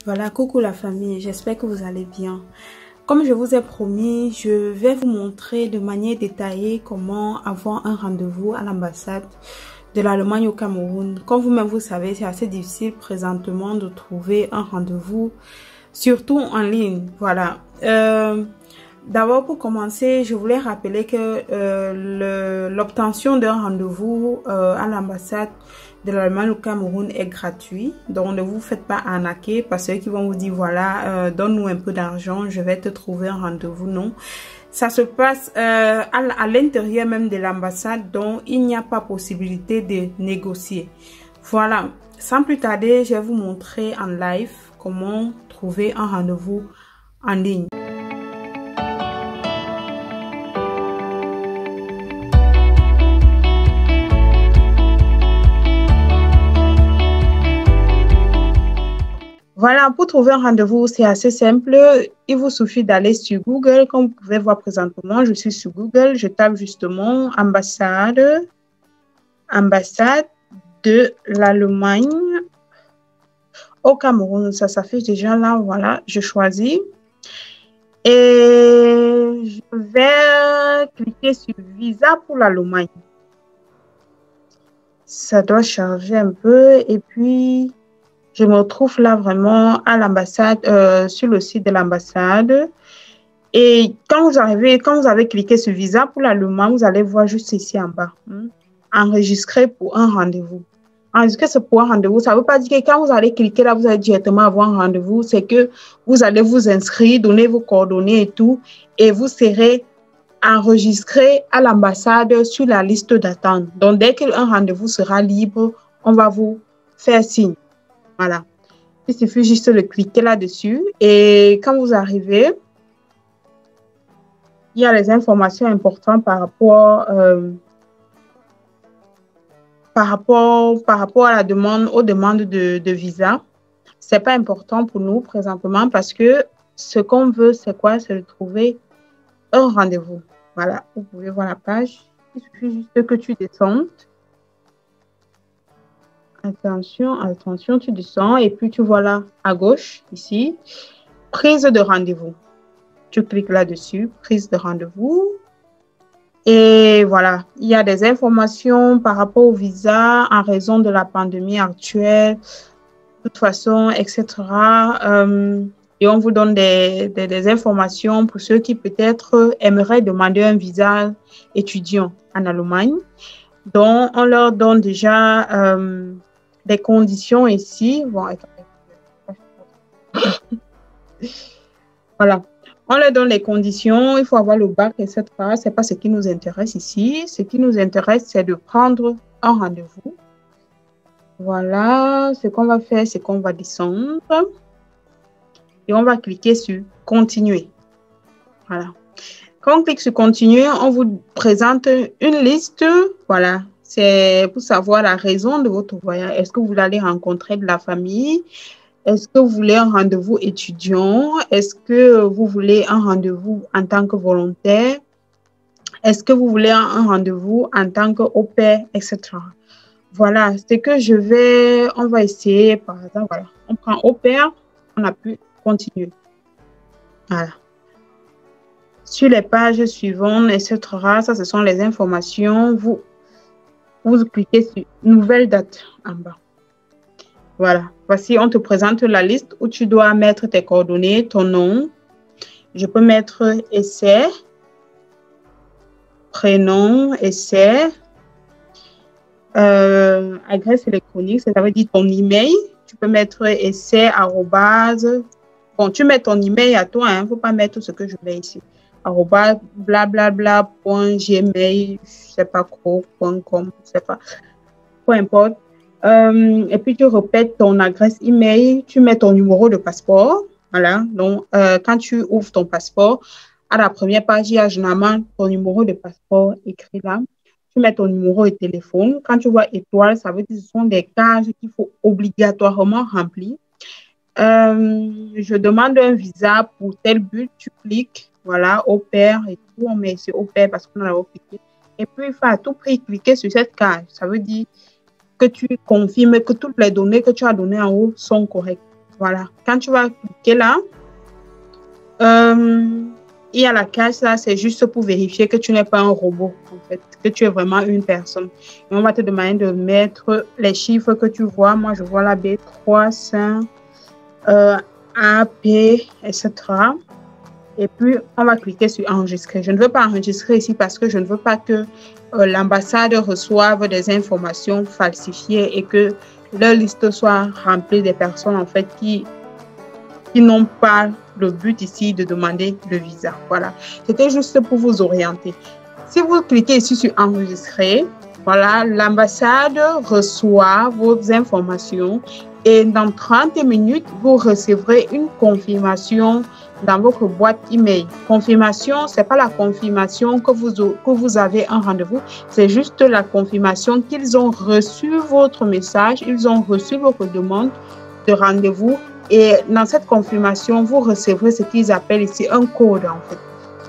Voilà, coucou la famille, j'espère que vous allez bien. Comme je vous ai promis, je vais vous montrer de manière détaillée comment avoir un rendez-vous à l'ambassade de l'Allemagne au Cameroun. Comme vous-même vous savez, c'est assez difficile présentement de trouver un rendez-vous, surtout en ligne. Voilà. D'abord, pour commencer, je voulais rappeler que l'obtention d'un rendez-vous à l'ambassade de l'Allemagne au Cameroun est gratuit. Donc, ne vous faites pas arnaquer par ceux qui vont vous dire, voilà, donne-nous un peu d'argent, je vais te trouver un rendez-vous. Non, ça se passe à l'intérieur même de l'ambassade, donc il n'y a pas possibilité de négocier. Voilà, sans plus tarder, je vais vous montrer en live comment trouver un rendez-vous en ligne. Voilà, pour trouver un rendez-vous, c'est assez simple. Il vous suffit d'aller sur Google. Comme vous pouvez voir présentement, je suis sur Google. Je tape justement ambassade de l'Allemagne au Cameroun. Ça s'affiche déjà là. Voilà, je choisis. Et je vais cliquer sur visa pour l'Allemagne. Ça doit charger un peu et puis je me retrouve là vraiment à l'ambassade, sur le site de l'ambassade. Et quand vous avez cliqué sur visa pour l'Allemagne, vous allez voir juste ici en bas, enregistrer pour un rendez-vous. Enregistrer c'est pour un rendez-vous. Ça ne veut pas dire que quand vous allez cliquer là, vous allez directement avoir un rendez-vous. C'est que vous allez vous inscrire, donner vos coordonnées et tout, et vous serez enregistré à l'ambassade sur la liste d'attente. Donc, dès qu'un rendez-vous sera libre, on va vous faire signe. Voilà. Il suffit juste de cliquer là-dessus et quand vous arrivez, il y a les informations importantes par rapport à la demande, aux demandes de visa. C'est pas important pour nous présentement parce que ce qu'on veut, c'est quoi? C'est de trouver un rendez-vous. Voilà, vous pouvez voir la page. Il suffit juste que tu descendes. Attention, tu descends et puis tu vois là à gauche, ici, prise de rendez-vous. Tu cliques là-dessus, prise de rendez-vous. Et voilà, il y a des informations par rapport au visa en raison de la pandémie actuelle, de toute façon, etc. Et on vous donne des informations pour ceux qui peut-être aimeraient demander un visa étudiant en Allemagne. Donc, on leur donne déjà des conditions ici. Bon, voilà. On leur donne les conditions. Il faut avoir le bac, etc. Ce n'est pas ce qui nous intéresse ici. Ce qui nous intéresse, c'est de prendre un rendez-vous. Voilà. Ce qu'on va faire, c'est qu'on va descendre. Et on va cliquer sur « Continuer ». Voilà. Quand on clique sur « Continuer », on vous présente une liste. Voilà. C'est pour savoir la raison de votre voyage. Est-ce que vous allez rencontrer de la famille? Est-ce que vous voulez un rendez-vous étudiant? Est-ce que vous voulez un rendez-vous en tant que volontaire? Est-ce que vous voulez un rendez-vous en tant qu'au pair, etc. Voilà, c'est que on va essayer, par exemple, voilà, on prend au pair, on a pu continuer. Voilà. Sur les pages suivantes, etc., ça, ce sont les informations. Vous cliquez sur nouvelle date en bas. Voilà. Voici, on te présente la liste où tu dois mettre tes coordonnées, ton nom. Je peux mettre essai, prénom, essai, adresse électronique, ça veut dire ton email. Tu peux mettre essai, arrobase. Bon, tu mets ton email à toi, il ne faut pas mettre ce que je mets ici. Arrobase, blablabla.gmail, je ne sais pas quoi, .com, je ne sais pas. Peu importe. Et puis, tu répètes ton adresse email, tu mets ton numéro de passeport. Voilà. Donc, quand tu ouvres ton passeport, à la première page, il y a généralement ton numéro de passeport écrit là. Tu mets ton numéro de téléphone. Quand tu vois étoile, ça veut dire que ce sont des cases qu'il faut obligatoirement remplir. Je demande un visa pour tel but. Tu cliques, voilà, au pair et tout. On met ici au pair parce qu'on a cliqué. Et puis, il faut à tout prix cliquer sur cette case. Ça veut dire que tu confirmes que toutes les données que tu as données en haut sont correctes. Voilà. Quand tu vas cliquer là, il y a la case là, c'est juste pour vérifier que tu n'es pas un robot, en fait, que tu es vraiment une personne. Et on va te demander de mettre les chiffres que tu vois. Moi, je vois la B3, 5, A, P, etc. Et puis, on va cliquer sur enregistrer. Je ne veux pas enregistrer ici parce que je ne veux pas que l'ambassade reçoive des informations falsifiées et que leur liste soit remplie des personnes, en fait, qui n'ont pas le but ici de demander le visa. Voilà. C'était juste pour vous orienter. Si vous cliquez ici sur enregistrer, voilà, l'ambassade reçoit vos informations et dans 30 minutes, vous recevrez une confirmation dans votre boîte email. Confirmation, ce n'est pas la confirmation que vous avez un rendez-vous, c'est juste la confirmation qu'ils ont reçu votre message, ils ont reçu votre demande de rendez-vous. Et dans cette confirmation, vous recevrez ce qu'ils appellent ici un code, en fait.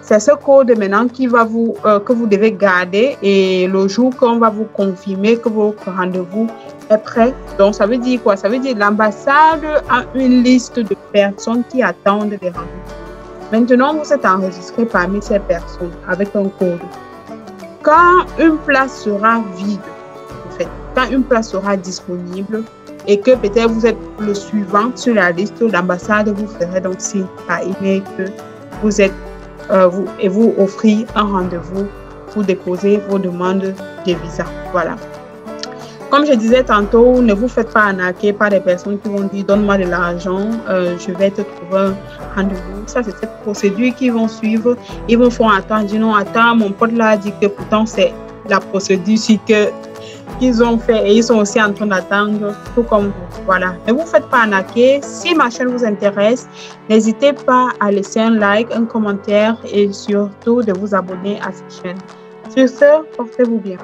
C'est ce code maintenant que vous devez garder et le jour qu'on va vous confirmer que votre rendez-vous est prêt. Donc, ça veut dire quoi? Ça veut dire que l'ambassade a une liste de personnes qui attendent des rendez-vous. Maintenant, vous êtes enregistré parmi ces personnes avec un code. Quand une place sera vide, en fait, quand une place sera disponible, et que peut-être vous êtes le suivant sur la liste, l'ambassade vous ferait donc signe par email que vous êtes vous offrir un rendez-vous pour déposer vos demandes de visa. Voilà. Comme je disais tantôt, ne vous faites pas arnaquer par des personnes qui vont dire donne-moi de l'argent, je vais te trouver un rendez-vous. Ça, c'est cette procédure qu'ils vont suivre. Ils vont faire attendre, dire non, attends, mon pote là a dit que pourtant c'est la procédure si que qu'ils ont fait et ils sont aussi en train d'attendre tout comme vous. Voilà. Ne vous faites pas arnaquer. Si ma chaîne vous intéresse, n'hésitez pas à laisser un like, un commentaire et surtout de vous abonner à cette chaîne. Sur ce, portez-vous bien.